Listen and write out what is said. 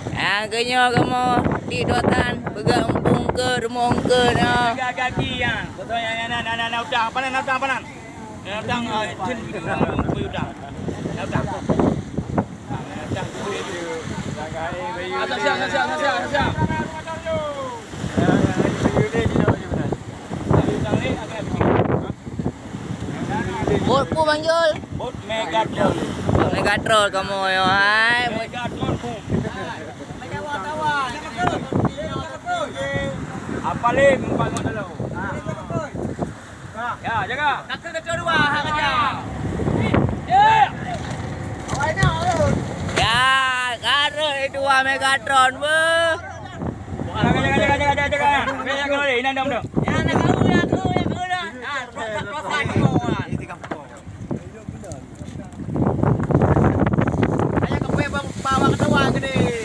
Yang kenyo kamu di dotan bergabung ke rumong ke na. Kaki ya. Betul yang nak udang panan panan. Udang cin udang. Udang. Siap. Bot pu manggil. Bot Megatron. Megatron kamu yo hai. Megatron pu. Apa le empat dulu. Ya, jaga. Nak ke dua hang aja. Ya, karo dua Megatron be. Jaga. Jaga ini anda muda. Ya nak aku dah. Ah, proses semua. Ayo ke bawa kedua gede.